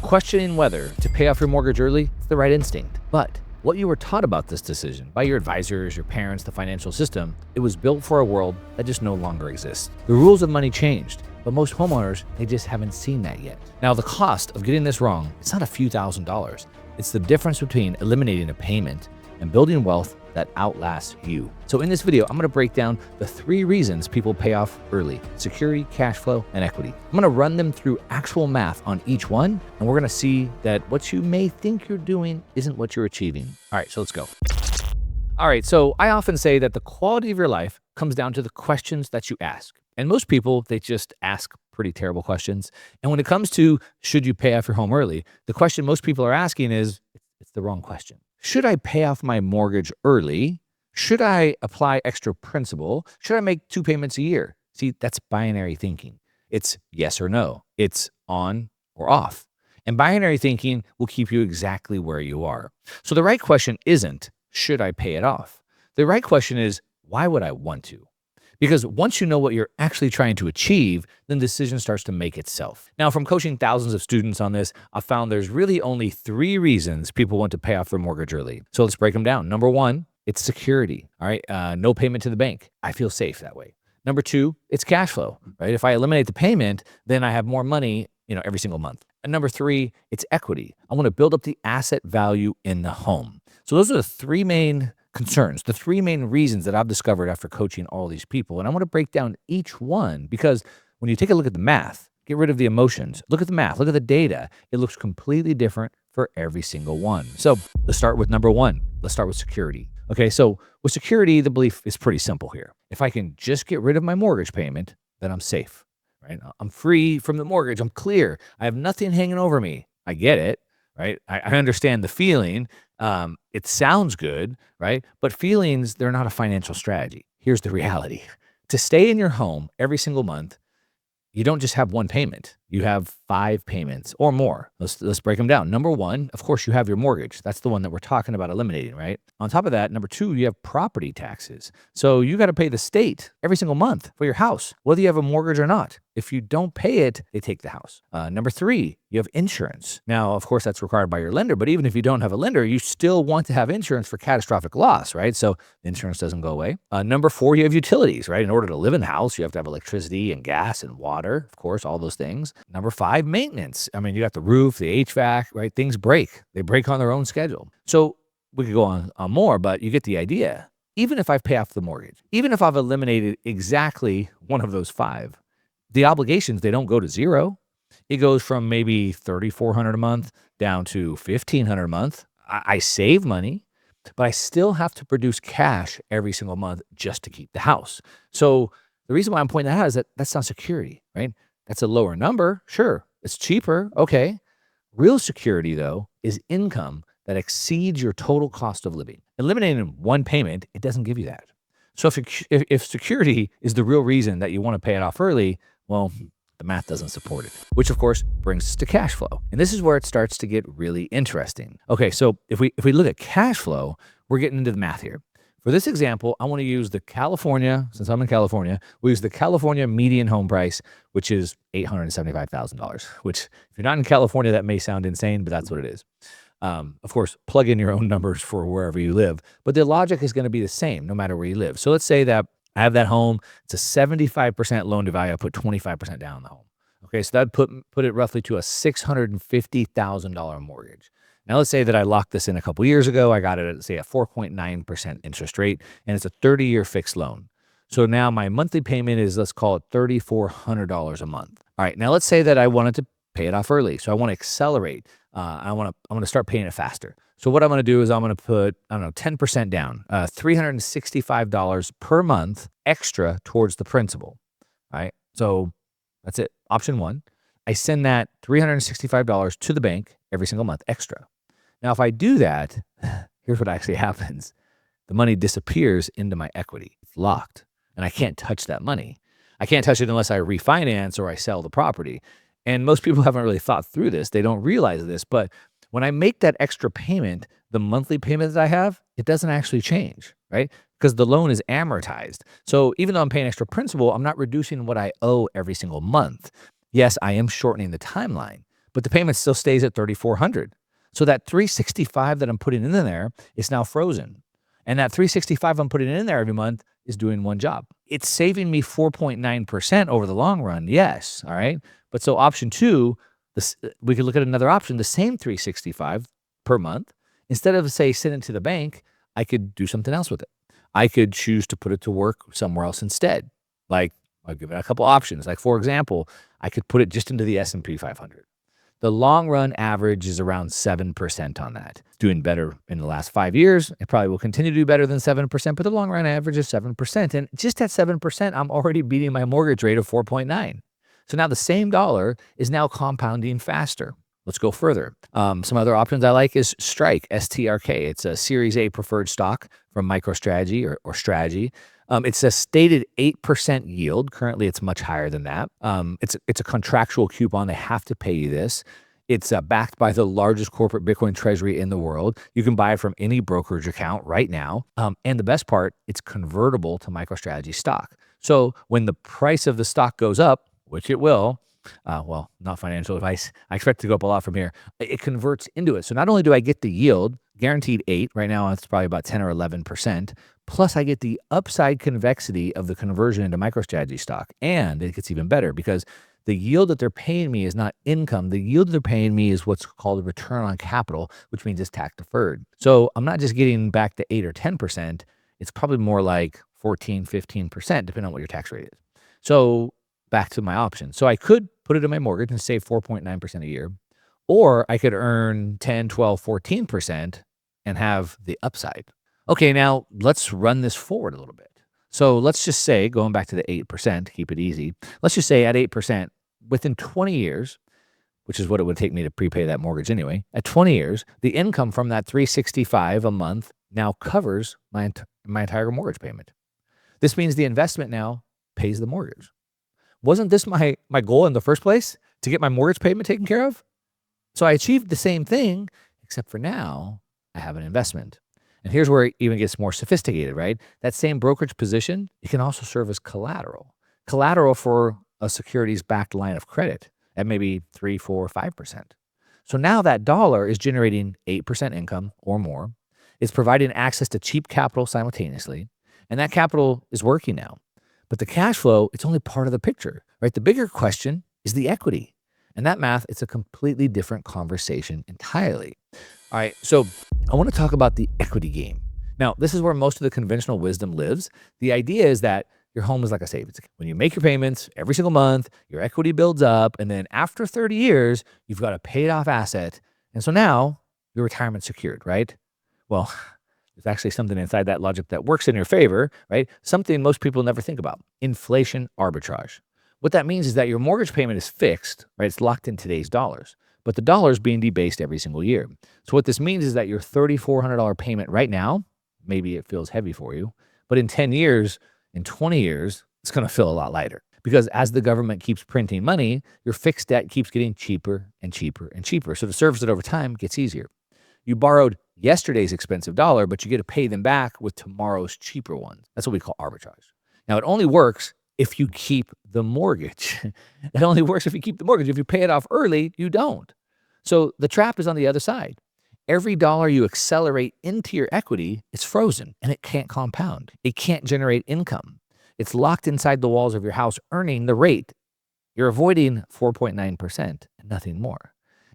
Questioning whether to pay off your mortgage early is the right instinct. But what you were taught about this decision by your advisors, your parents, the financial system, it was built for a world that just no longer exists. The rules of money changed, but most homeowners, they just haven't seen that yet. Now, the cost of getting this wrong, it's not a few $1,000s. It's the difference between eliminating a payment and building wealth that outlasts you. So in this video, I'm gonna break down the 3 reasons people pay off early: security, cash flow, and equity. I'm gonna run them through actual math on each one, and we're gonna see that what you may think you're doing isn't what you're achieving. All right, so let's go. All right, so I often say that the quality of your life comes down to the questions that you ask. And most people, they just ask pretty terrible questions. And when it comes to should you pay off your home early, the question most people are asking is, it's the wrong question. Should I pay off my mortgage early? Should I apply extra principal? Should I make 2 payments a year? See, that's binary thinking. It's yes or no. It's on or off. And binary thinking will keep you exactly where you are. So the right question isn't, should I pay it off? The right question is, why would I want to? Because once you know what you're actually trying to achieve, then the decision starts to make itself. Now, from coaching thousands of students on this, I found there's really only 3 reasons people want to pay off their mortgage early. So let's break them down. Number 1, it's security. All right, no payment to the bank. I feel safe that way. Number 2, it's cash flow. Right, if I eliminate the payment, then I have more money, every single month. And number 3, it's equity. I want to build up the asset value in the home. So those are the 3 main concerns, the 3 main reasons that I've discovered after coaching all these people. And I want to break down each one because when you take a look at the math, get rid of the emotions, look at the math, look at the data, it looks completely different for every single one. So let's start with number 1. Let's start with security. Okay, so with security, the belief is pretty simple here. If I can just get rid of my mortgage payment, then I'm safe, right? I'm free from the mortgage. I'm clear. I have nothing hanging over me. I get it, right? I understand the feeling. It sounds good, right? But feelings, they're not a financial strategy. Here's the reality. To stay in your home every single month, you don't just have 1 payment. You have 5 payments or more. Let's break them down. Number 1, of course, you have your mortgage. That's the one that we're talking about eliminating, right? On top of that, number 2, you have property taxes. So you got to pay the state every single month for your house, whether you have a mortgage or not. If you don't pay it, they take the house. Number 3, you have insurance. Now, of course, that's required by your lender, but even if you don't have a lender, you still want to have insurance for catastrophic loss, right? So insurance doesn't go away. Number 4, you have utilities, right? In order to live in a house, you have to have electricity and gas and water, of course, all those things. Number 5, maintenance. I mean, you got the roof, the HVAC, right? Things break. They break on their own schedule. So we could go on more, but you get the idea. Even if I pay off the mortgage, even if I've eliminated exactly one of those 5, the obligations, they don't go to 0. It goes from maybe $3,400 a month down to $1,500 a month. I save money, but I still have to produce cash every single month just to keep the house. So the reason why I'm pointing that out is that that's not security, right? That's a lower number. Sure, it's cheaper. Okay. Real security, though, is income that exceeds your total cost of living. Eliminating 1 payment, it doesn't give you that. So if security is the real reason that you want to pay it off early, well, the math doesn't support it, which of course brings us to cash flow. And this is where it starts to get really interesting. Okay, so if we look at cash flow, we're getting into the math here. For this example, I want to use the California, since I'm in California, we use the California median home price, which is $875,000, which if you're not in California, that may sound insane, but that's what it is. Of course, plug in your own numbers for wherever you live, but the logic is going to be the same no matter where you live. So let's say that I have that home. It's a 75% loan to value. I put 25% down on the home. Okay, so that'd put it roughly to a $650,000 mortgage. Now, let's say that I locked this in a couple years ago. I got it at, say, a 4.9% interest rate, and it's a 30-year fixed loan. So now my monthly payment is, let's call it $3,400 a month. All right, now let's say that I wanted to pay it off early. So I want to accelerate. I want to start paying it faster. So what I'm going to do is I'm going to put, 10% down, $365 per month extra towards the principal. All right. So that's it. Option 1, I send that $365 to the bank every single month extra. Now, if I do that, here's what actually happens. The money disappears into my equity. It's locked and I can't touch that money. I can't touch it unless I refinance or I sell the property. And most people haven't really thought through this. They don't realize this, but when I make that extra payment, the monthly payment that I have, it doesn't actually change, right? Because the loan is amortized. So even though I'm paying extra principal, I'm not reducing what I owe every single month. Yes, I am shortening the timeline, but the payment still stays at 3,400. So that 365 that I'm putting in there is now frozen. And that 365 I'm putting in there every month is doing one job. It's saving me 4.9% over the long run. Yes. All right. But so option two, we could look at another option, the same 365 per month. Instead of, say, send it to the bank, I could do something else with it. I could choose to put it to work somewhere else instead. Like, I'll give it a couple options. Like, for example, I could put it just into the S&P 500. The long run average is around 7% on that. It's doing better in the last 5 years. It probably will continue to do better than 7%, but the long run average is 7%. And just at 7%, I'm already beating my mortgage rate of 4.9. So now the same dollar is now compounding faster. Let's go further. Some other options I like is Strike, STRK. It's a Series A preferred stock from MicroStrategy or Strategy. It's a stated 8% yield. Currently, it's much higher than that. It's a contractual coupon. They have to pay you this. It's backed by the largest corporate Bitcoin treasury in the world. You can buy it from any brokerage account right now. And the best part, it's convertible to MicroStrategy stock. So when the price of the stock goes up, which it will, well, not financial advice, I expect it to go up a lot from here, it converts into it. So not only do I get the yield, guaranteed 8, right now it's probably about 10 or 11%, plus I get the upside convexity of the conversion into MicroStrategy stock. And it gets even better because the yield that they're paying me is not income. The yield they're paying me is what's called a return on capital, which means it's tax deferred. So I'm not just getting back to 8 or 10%. It's probably more like 14, 15%, depending on what your tax rate is. So back to my option. So I could put it in my mortgage and save 4.9% a year, or I could earn 10, 12, 14% and have the upside. Okay, now let's run this forward a little bit. So let's just say, going back to the 8%, keep it easy. Let's just say at 8%, within 20 years, which is what it would take me to prepay that mortgage anyway, at 20 years, the income from that 365 a month now covers my entire mortgage payment. This means the investment now pays the mortgage. Wasn't this my goal in the first place, to get my mortgage payment taken care of? So I achieved the same thing, except for now I have an investment. And here's where it even gets more sophisticated, right? That same brokerage position, it can also serve as collateral for a securities-backed line of credit at maybe 3, 4, 5%. So now that dollar is generating 8% income or more. It's providing access to cheap capital simultaneously, and that capital is working now. But the cash flow, it's only part of the picture, right? The bigger question is the equity. And that math, it's a completely different conversation entirely. All right, so I want to talk about the equity game. Now, this is where most of the conventional wisdom lives. The idea is that your home is like a savings account. When you make your payments every single month, your equity builds up, and then after 30 years, you've got a paid off asset. And so now your retirement's secured, right? Well, there's actually something inside that logic that works in your favor, right? Something most people never think about: inflation arbitrage. What that means is that your mortgage payment is fixed, right? It's locked in today's dollars, but the dollar is being debased every single year. So what this means is that your $3,400 payment right now, maybe it feels heavy for you, but in 10 years, in 20 years, it's going to feel a lot lighter. Because as the government keeps printing money, your fixed debt keeps getting cheaper and cheaper and cheaper. So to service it over time gets easier. You borrowed yesterday's expensive dollar, but you get to pay them back with tomorrow's cheaper ones. That's what we call arbitrage. Now, it only works if you keep the mortgage. It only works if you keep the mortgage. If you pay it off early, you don't. So the trap is on the other side. Every dollar you accelerate into your equity is frozen, and it can't compound. It can't generate income. It's locked inside the walls of your house, earning the rate. You're avoiding 4.9% and nothing more.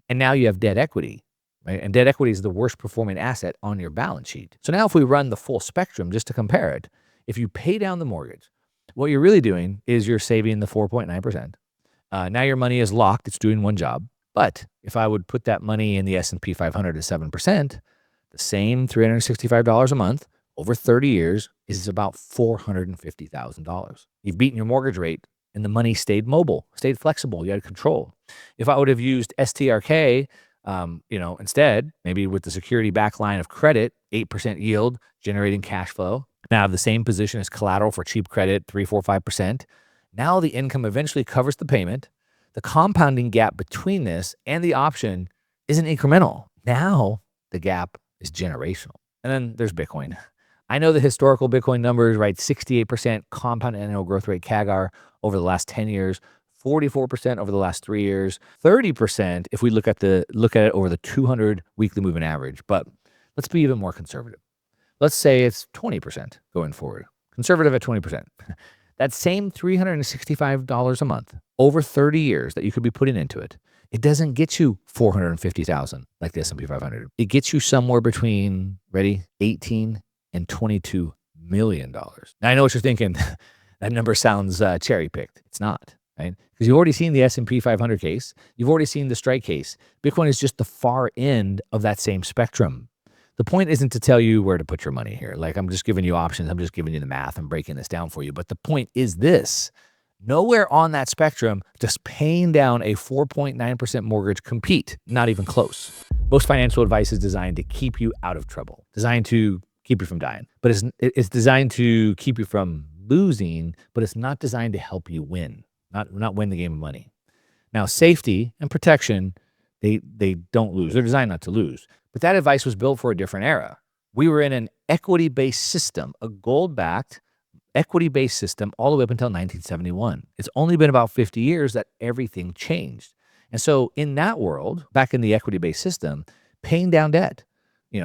And now you have debt equity. Right? And debt equity is the worst performing asset on your balance sheet. So now if we run the full spectrum just to compare it, if you pay down the mortgage, what you're really doing is you're saving the 4.9%. Now your money is locked. It's doing one job. But if I would put that money in the S&P 500 at 7%, the same $365 a month over 30 years is about $450,000. You've beaten your mortgage rate, and the money stayed mobile, stayed flexible. You had control. If I would have used STRK, instead, maybe with the security back line of credit, 8% yield, generating cash flow. Now I have the same position as collateral for cheap credit, 3, 4, 5%. Now the income eventually covers the payment. The compounding gap between this and the option isn't incremental. Now the gap is generational. And then there's Bitcoin. I know the historical Bitcoin numbers, right? 68% compound annual growth rate CAGR over the last 10 years, 44% over the last 3 years, 30% if we look at it over the 200 weekly moving average. But let's be even more conservative. Let's say it's 20% going forward. Conservative at 20%. That same $365 a month over 30 years that you could be putting into it, it doesn't get you 450,000 like the S&P 500. It gets you somewhere between, ready, 18 and 22 million dollars. Now I know what you're thinking. That number sounds cherry picked. It's not, right? Because you've already seen the S&P 500 case. You've already seen the strike case. Bitcoin is just the far end of that same spectrum. The point isn't to tell you where to put your money here. Like, I'm just giving you options. I'm just giving you the math. I'm breaking this down for you. But the point is this: nowhere on that spectrum does paying down a 4.9% mortgage compete. Not even close. Most financial advice is designed to keep you out of trouble, designed to keep you from dying. But it's designed to keep you from losing, but it's not designed to help you win, not win the game of money. Now, safety and protection, they don't lose. They're designed not to lose. But that advice was built for a different era. We were in an equity-based system, a gold-backed equity-based system all the way up until 1971. It's only been about 50 years that everything changed. And so in that world, back in the equity-based system, paying down debt,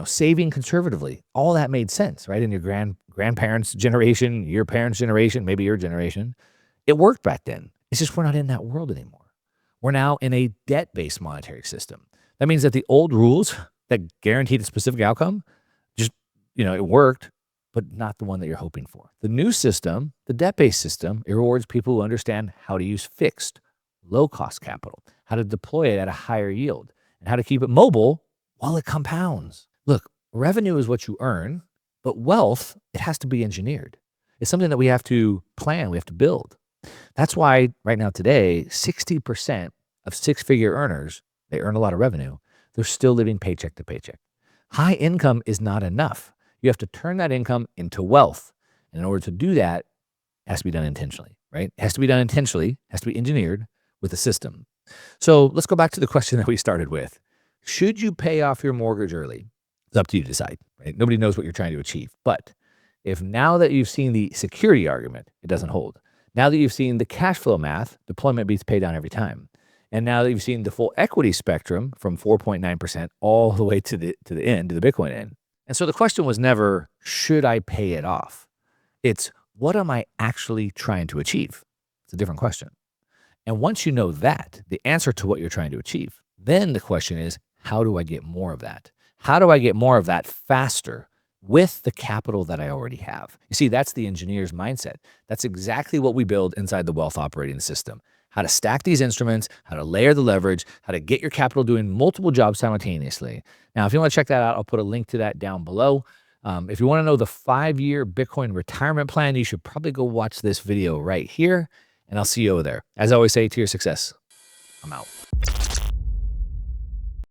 saving conservatively, all that made sense, right? In your grandparents' generation, your parents' generation, maybe your generation, it worked back then. It's just we're not in that world anymore. We're now in a debt-based monetary system. That means that the old rules that guaranteed a specific outcome, just, it worked, but not the one that you're hoping for. The new system, the debt-based system, it rewards people who understand how to use fixed, low-cost capital, how to deploy it at a higher yield, and how to keep it mobile while it compounds. Look, revenue is what you earn, but wealth, it has to be engineered. It's something that we have to plan, we have to build. That's why right now today, 60% of six-figure earners, they earn a lot of revenue, they're still living paycheck to paycheck. High income is not enough. You have to turn that income into wealth. And in order to do that, it has to be done intentionally, right? It has to be done intentionally, has to be engineered with a system. So let's go back to the question that we started with. Should you pay off your mortgage early? It's up to you to decide, right? Nobody knows what you're trying to achieve. But if now that you've seen the security argument, it doesn't hold. Now that you've seen the cash flow math, deployment beats pay down every time. And now that you've seen the full equity spectrum from 4.9% all the way to the end, to the Bitcoin end. And so the question was never, should I pay it off? It's, what am I actually trying to achieve? It's a different question. And once you know that, the answer to what you're trying to achieve, then the question is, how do I get more of that? How do I get more of that faster with the capital that I already have? You see, that's the engineer's mindset. That's exactly what we build inside the wealth operating system. How to stack these instruments, how to layer the leverage, how to get your capital doing multiple jobs simultaneously. Now, if you want to check that out, I'll put a link to that down below. If you want to know the 5-year Bitcoin retirement plan, you should probably go watch this video right here, and I'll see you over there. As I always say, to your success, I'm out.